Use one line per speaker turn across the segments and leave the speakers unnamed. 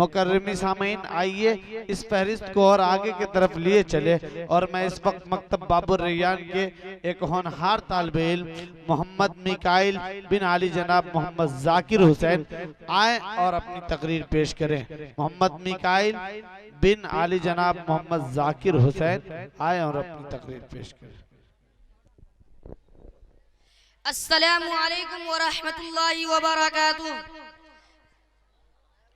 مکرمی سامعین آئیے اس فہرست کو اور آگے کی طرف لیے چلے، اور میں اس وقت مکتب باب الریان کے ایک ہونہار طالب علم محمد میکائل بن علی جناب محمد ذاکر حسین آئیں اور اپنی تقریر پیش کریں۔ محمد میکائل بن علی جناب محمد ذاکر حسین آئیں اور اپنی تقریر پیش کریں۔
السلام علیکم ورحمۃ اللہ وبرکاتہ۔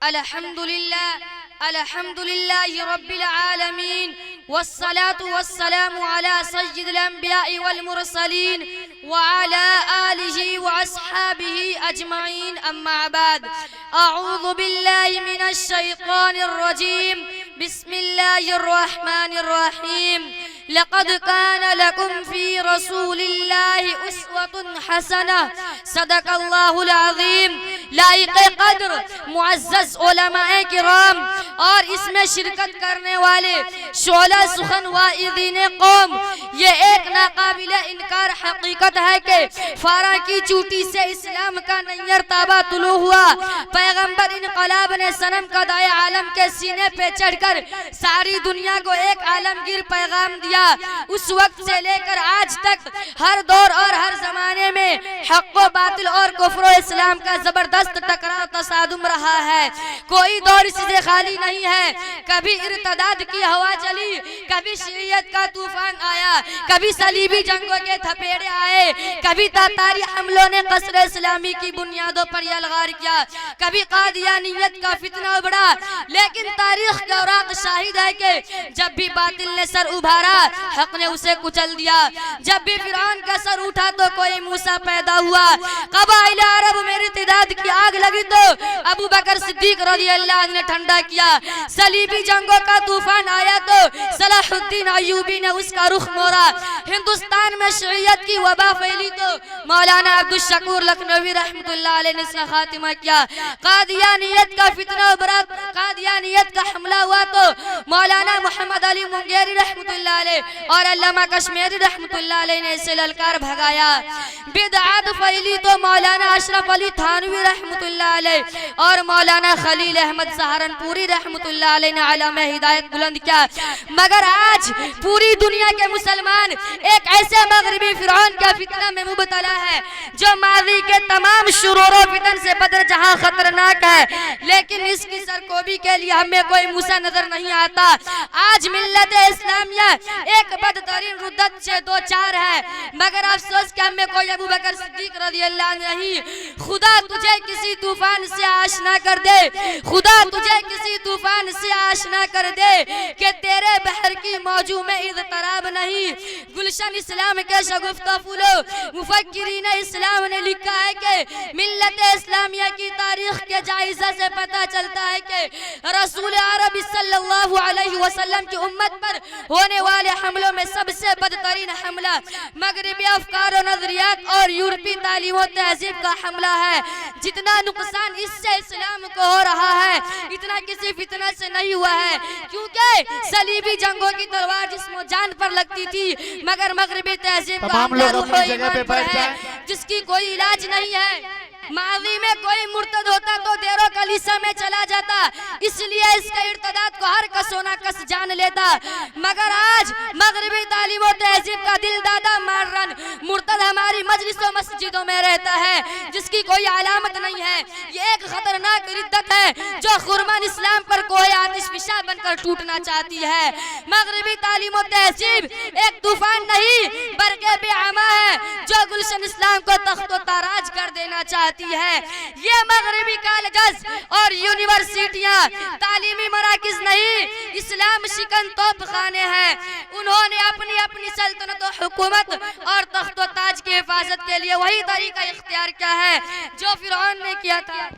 الحمد للہ رب العالمین، والصلاة والسلام على سید الانبیاء والمرسلین وعلى آلہ واصحابہ اجمعین، اما بعد، اعوذ باللہ من الشیطان الرجیم، بسم اللہ الرحمن الرحیم۔ لقد كان لكم في رسول الله أسوة حسنة، صدق الله العظیم۔ لائق قدر معزز علماء کرام اور اس میں شرکت کرنے والے شعلہ سخن واعظین قوم، یہ ایک ناقابل انکار حقیقت ہے کہ فارا کی چوٹی سے اسلام کا نیر تابہ طلوع ہوا۔ پیغمبر انقلاب نے صنم کا دائے عالم کے سینے پہ چڑھ کر ساری دنیا کو ایک عالمگیر پیغام دیا۔ اس وقت سے لے کر آج تک ہر دور اور ہر زمانے میں حق و باطل اور کفر و اسلام کا زبردست ٹکراؤ تصادم رہا ہے۔ کوئی دور اس سے خالی نہیں ہے۔ کبھی ارتداد کی ہوا چلی، کبھی شیعیت کا طوفان آیا، کبھی صلیبی جنگوں کے تھپیڑے آئے، کبھی تاتاری حملوں نے قصر اسلامی کی بنیادوں پر یلغار کیا، کبھی قادیانیت کا فتنہ ابھرا، لیکن تاریخ کا اوراق شاہد ہے کہ جب بھی باطل نے سر ابھارا، حق نے اسے کچل دیا۔ جب بھی فرعون کا سر اٹھا تو کوئی موسیٰ پیدا ہوا۔ قبائل عرب میں ارتداد کی آگ لگی تو ابو بکر صدیق رضی اللہ عنہ نے ٹھنڈا کیا۔ صلیبی جنگوں کا طوفان آیا تو صلاح الدین ایوبی نے اس کا رخ موڑا۔ ہندوستان میں شیعیت کی وبا پھیلی تو مولانا عبدالشکور لکھنوی رحمۃ اللہ علیہ نے اس کا خاتمہ کیا۔ قادیانیت کا فتنہ ابھرا، قادیانیت کا حملہ ہوا تو مولانا محمد علی منگیری رحمۃ اللہ علیہ اور علامہ کشمیری رحمۃ اللہ علیہ نے اسے للکار بھگایا۔ بدعات پھیلی تو مولانا اشرف علی تھانوی رحمۃ اللہ علیہ اور مولانا خلیل احمد سہارنپوری رحمۃ اللہ علیہ نے علامہ ہدایت بلند کیا۔ مگر آج پوری دنیا کے مسلمان ایک ایسے مغربی فرعون کا فتنہ میں مبتلا ہے جو ماضی کے تمام شرور و فتن سے بدر جہاں خطرناک ہے، لیکن اس کی سرکوبی کے لیے ہمیں کوئی موسیٰ نظر نہیں آتا۔ آج ملت اسلامیہ ایک بدترین ردت سے دو چار ہے، مگر افسوس کہ ہمیں کوئی ابو بکر صدیق رضی اللہ عنہ نہیں۔ خدا تجھے کسی طوفان سے آشنا کر دے، خدا تجھے کسی طوفان سے آشنا کر دے کہ تیرے بحر کی موجوں میں اضطراب نہیں۔ گلشن اسلام کے شگفتہ پھولوں، مفکرین اسلام نے لکھا ہے کہ ملت اسلامیہ کی تاریخ کے جائزہ سے پتہ چلتا ہے کہ رسول عربی صلی اللہ علیہ وسلم کی امت پر ہونے والے حملوں میں سب سے بدترین حملہ مغربی افکار و نظریات اور یورپی تعلیم و تہذیب کا حملہ ہے۔ جتنا نقصان اس سے اسلام کو ہو رہا ہے اتنا کسی فتنہ سے نہیں ہوا ہے، کیونکہ صلیبی جنگوں کی تلوار جسم و جان پر لگتی تھی، مگر مغربی تہذیب کا حملہ روح و ایمان پر ہے جس کی کوئی علاج نہیں ہے۔ ماضی میں کوئی مرتد ہوتا تو دیر و کلیسا میں چلا جاتا، اس لیے اس کے ارتداد کو ہر کس و ناکس جان لیتا، مگر آج مغربی تعلیم و تہذیب کا دل دادا مارن مرتد ہماری مجلس و مسجدوں میں رہتا ہے جس کی کوئی علامت نہیں ہے۔ یہ ایک خطرناک ردت ہے جو خرمن اسلام پر کوئی آتش فشاں بن کر ٹوٹنا چاہتی ہے۔ مغربی تعلیم و تہذیب ایک طوفان نہیں بلکہ بے عمہ ہے جو گلشن اسلام کو تخت و تاراج کر دینا چاہتی ہے۔ یہ مغربی کالجز اور یونیورسٹیاں تعلیمی مراکز نہیں، اسلام شکن توپ خانے ہیں۔ انہوں نے اپنی سلطنت و حکومت اور تخت و تاج کی حفاظت کے لیے وہی طریقہ اختیار کیا ہے جو فرعون نے کیا تھا۔